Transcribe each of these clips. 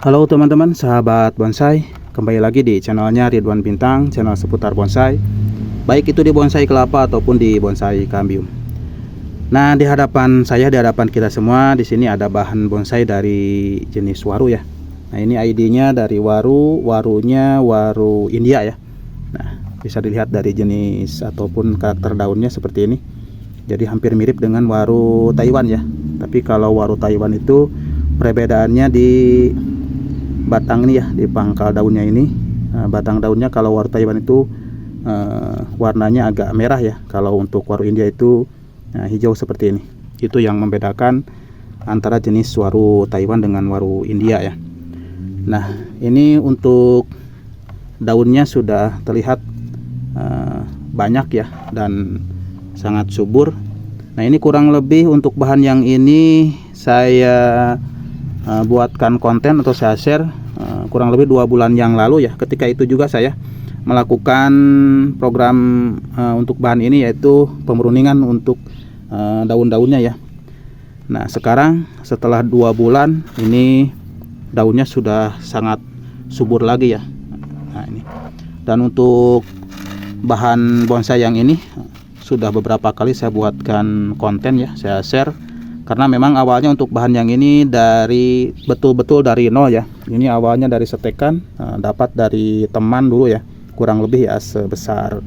Halo teman-teman, sahabat bonsai, kembali lagi di channelnya Ridwan Bintang, channel seputar bonsai, baik itu di bonsai kelapa ataupun di bonsai kambium. Nah, di hadapan saya, di hadapan kita semua, di sini ada bahan bonsai dari jenis waru ya. Nah, ini ID-nya dari warunya waru India ya. Nah, bisa dilihat dari jenis ataupun karakter daunnya seperti ini. Jadi hampir mirip dengan waru Taiwan ya. Tapi kalau waru Taiwan itu perbedaannya di batang ini ya, di pangkal daunnya ini. Batang daunnya kalau waru Taiwan itu warnanya agak merah ya. Kalau untuk waru India itu hijau seperti ini. Itu yang membedakan antara jenis waru Taiwan dengan waru India ya. Nah, ini untuk daunnya sudah terlihat banyak ya dan sangat subur. Nah, ini kurang lebih untuk bahan yang ini saya buatkan konten atau saya share kurang lebih 2 bulan yang lalu ya. Ketika itu juga saya melakukan program untuk bahan ini, yaitu pemruningan untuk daun-daunnya ya. Nah, sekarang setelah 2 bulan ini daunnya sudah sangat subur lagi ya. Nah, ini. Dan untuk bahan bonsai yang ini sudah beberapa kali saya buatkan konten ya, saya share. Karena memang awalnya untuk bahan yang ini dari betul-betul dari nol ya. Ini awalnya dari setekan, dapat dari teman dulu ya, kurang lebih ya sebesar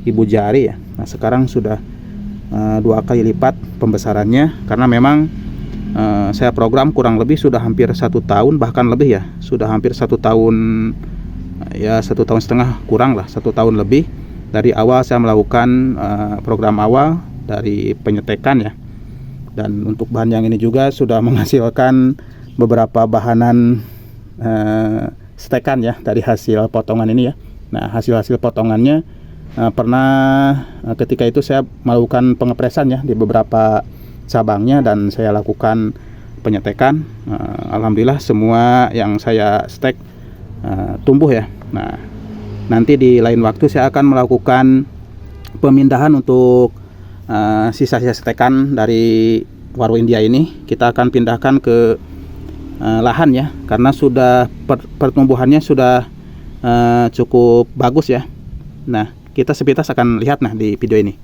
ibu jari ya. Nah, sekarang sudah 2 kali lipat pembesarannya, karena memang saya program kurang lebih sudah hampir 1 tahun, bahkan lebih ya, sudah hampir 1 tahun ya, 1 tahun setengah kurang lah, 1 tahun lebih dari awal saya melakukan program awal dari penyetekan ya. Dan untuk bahan yang ini juga sudah menghasilkan beberapa bahanan setekan ya dari hasil potongan ini ya. Nah, hasil potongannya pernah ketika itu saya melakukan pengepresan ya di beberapa cabangnya dan saya lakukan penyetekan. Alhamdulillah semua yang saya stek tumbuh ya. Nah, nanti di lain waktu saya akan melakukan pemindahan untuk sisa-sisa setekan dari waru India ini. Kita akan pindahkan ke lahan ya, karena sudah pertumbuhannya sudah cukup bagus ya. Nah, kita sepintas akan lihat nah di video ini.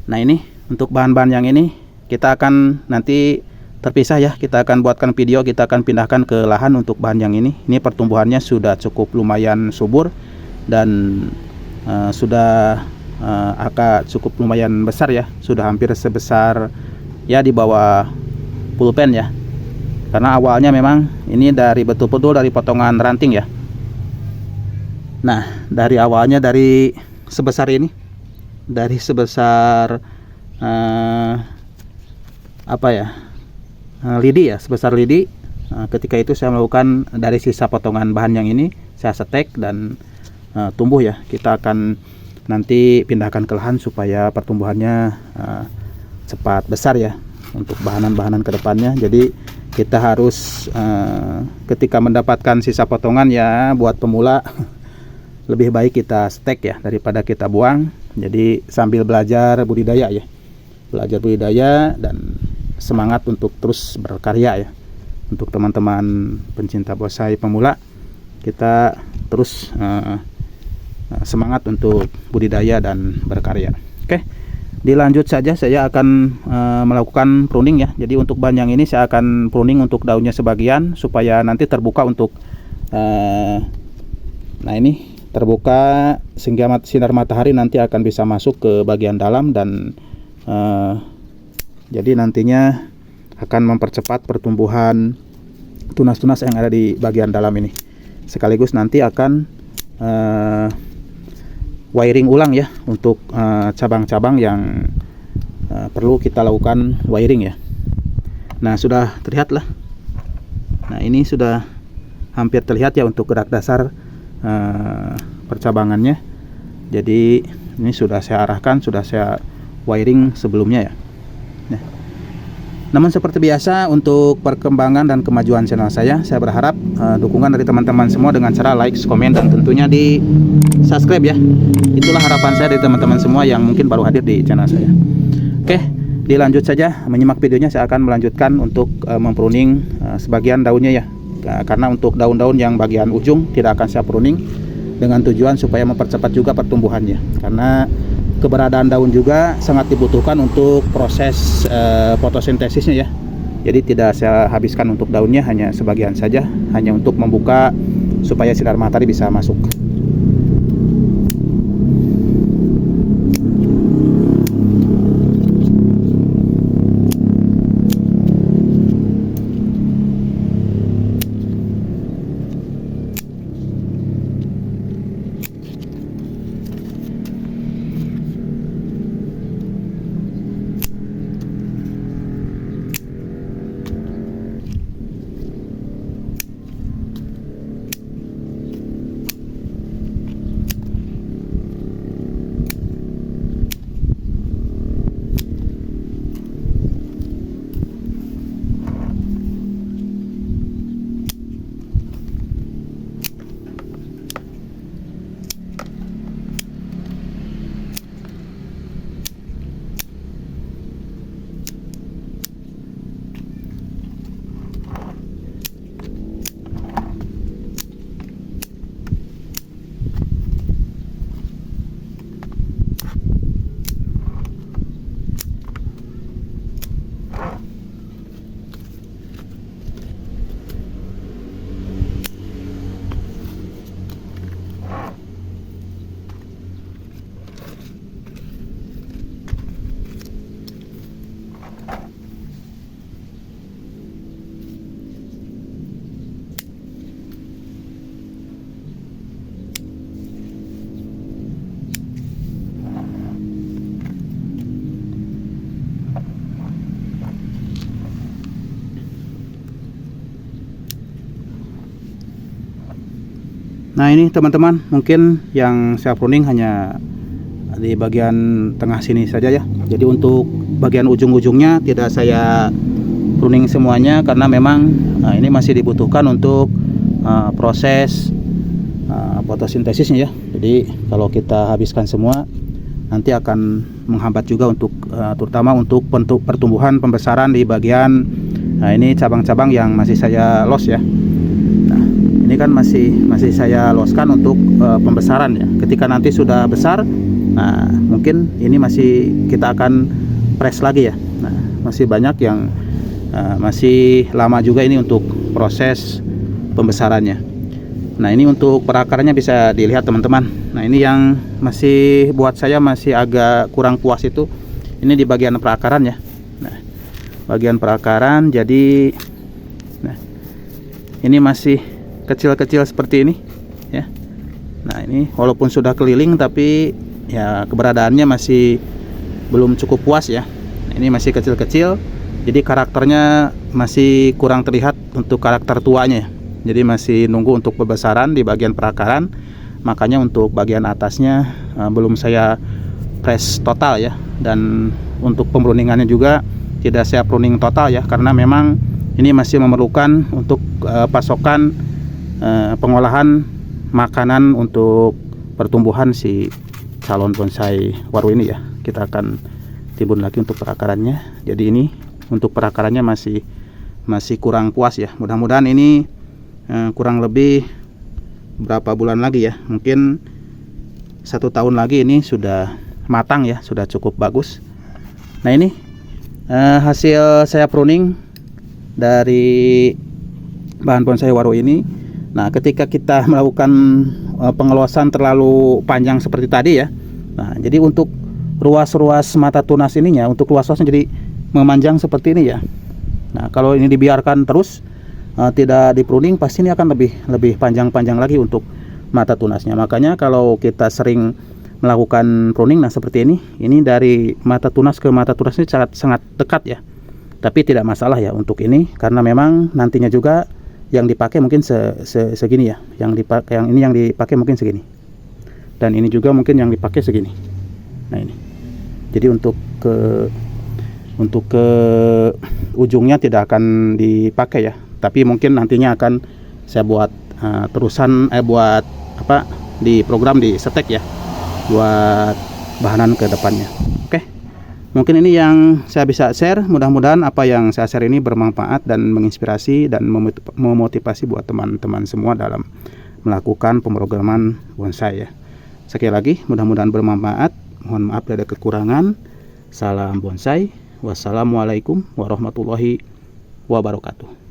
Nah, ini untuk bahan-bahan yang ini kita akan nanti terpisah ya, kita akan buatkan video, kita akan pindahkan ke lahan untuk bahan yang ini. Ini pertumbuhannya sudah cukup lumayan subur dan sudah agak cukup lumayan besar ya, sudah hampir sebesar ya di bawah pulpen ya. Karena awalnya memang ini dari betul-betul dari potongan ranting ya. Nah, dari awalnya dari sebesar ini, dari sebesar lidi ya, sebesar lidi. Ketika itu saya melakukan dari sisa potongan bahan yang ini saya setek dan tumbuh ya. Kita akan nanti pindahkan ke lahan supaya pertumbuhannya cepat besar ya untuk bahanan-bahanan kedepannya. Jadi kita harus ketika mendapatkan sisa potongan ya, buat pemula lebih baik kita stek ya daripada kita buang. Jadi sambil belajar budidaya ya, belajar budidaya dan semangat untuk terus berkarya ya. Untuk teman-teman pencinta bonsai pemula, kita terus semangat untuk budidaya dan berkarya. Oke, dilanjut saja, saya akan melakukan pruning ya. Jadi untuk bahan yang ini saya akan pruning untuk daunnya sebagian supaya nanti terbuka untuk nah ini terbuka sehingga sinar matahari nanti akan bisa masuk ke bagian dalam dan jadi nantinya akan mempercepat pertumbuhan tunas-tunas yang ada di bagian dalam ini. Sekaligus nanti akan wiring ulang ya untuk cabang-cabang yang perlu kita lakukan wiring ya. Nah, sudah terlihat lah. Nah, ini sudah hampir terlihat ya untuk gerak dasar percabangannya. Jadi ini sudah saya arahkan, sudah saya wiring sebelumnya ya. Nah, namun seperti biasa untuk perkembangan dan kemajuan channel saya berharap dukungan dari teman-teman semua dengan cara like, komen, dan tentunya di subscribe ya. Itulah harapan saya dari teman-teman semua yang mungkin baru hadir di channel saya. Oke, dilanjut saja menyimak videonya. Saya akan melanjutkan untuk mempruning sebagian daunnya ya, karena untuk daun-daun yang bagian ujung tidak akan saya pruning dengan tujuan supaya mempercepat juga pertumbuhannya, karena keberadaan daun juga sangat dibutuhkan untuk proses fotosintesisnya ya. Jadi tidak saya habiskan untuk daunnya, hanya sebagian saja, hanya untuk membuka supaya sinar matahari bisa masuk. Nah ini teman-teman, mungkin yang saya pruning hanya di bagian tengah sini saja ya. Jadi untuk bagian ujung-ujungnya tidak saya pruning semuanya, karena memang ini masih dibutuhkan untuk proses fotosintesisnya ya. Jadi kalau kita habiskan semua nanti akan menghambat juga untuk terutama untuk pertumbuhan pembesaran di bagian ini cabang-cabang yang masih saya los ya. Ini kan masih saya loskan untuk pembesaran ya. Ketika nanti sudah besar, nah mungkin ini masih kita akan press lagi ya. Nah masih banyak yang masih lama juga ini untuk proses pembesarannya. Nah ini untuk perakarannya bisa dilihat teman-teman. Nah ini yang masih buat saya masih agak kurang puas itu, ini di bagian perakaran ya. Nah bagian perakaran, jadi nah ini masih kecil-kecil seperti ini ya. Nah ini walaupun sudah keliling tapi ya keberadaannya masih belum cukup puas ya. Ini masih kecil-kecil, jadi karakternya masih kurang terlihat untuk karakter tuanya. Jadi masih nunggu untuk pembesaran di bagian perakaran, makanya untuk bagian atasnya belum saya press total ya. Dan untuk pembruningannya juga tidak saya pruning total ya, karena memang ini masih memerlukan untuk pasokan pengolahan makanan untuk pertumbuhan si calon bonsai waru ini ya. Kita akan timbun lagi untuk perakarannya. Jadi ini untuk perakarannya masih kurang puas ya. Mudah-mudahan ini kurang lebih berapa bulan lagi ya, mungkin 1 tahun lagi ini sudah matang ya, sudah cukup bagus. Nah ini hasil saya pruning dari bahan bonsai waru ini. Nah ketika kita melakukan pengelosan terlalu panjang seperti tadi ya, nah jadi untuk ruas-ruas mata tunas ininya, untuk luas-luasnya jadi memanjang seperti ini ya. Nah kalau ini dibiarkan terus tidak di pruning, pasti ini akan lebih panjang-panjang lagi untuk mata tunasnya. Makanya kalau kita sering melakukan pruning, nah seperti ini dari mata tunas ke mata tunas ini sangat dekat ya. Tapi tidak masalah ya untuk ini, karena memang nantinya juga yang dipakai mungkin segini ya, yang dipakai mungkin segini, dan ini juga mungkin yang dipakai segini. Nah ini jadi untuk ke ujungnya tidak akan dipakai ya, tapi mungkin nantinya akan saya buat terusan buat apa di program di setek ya, buat bahanan ke depannya. Oke, Mungkin ini yang saya bisa share. Mudah-mudahan apa yang saya share ini bermanfaat dan menginspirasi dan memotivasi buat teman-teman semua dalam melakukan pemrograman bonsai ya. Sekali lagi mudah-mudahan bermanfaat. Mohon maaf ada kekurangan. Salam bonsai. Wassalamualaikum warahmatullahi wabarakatuh.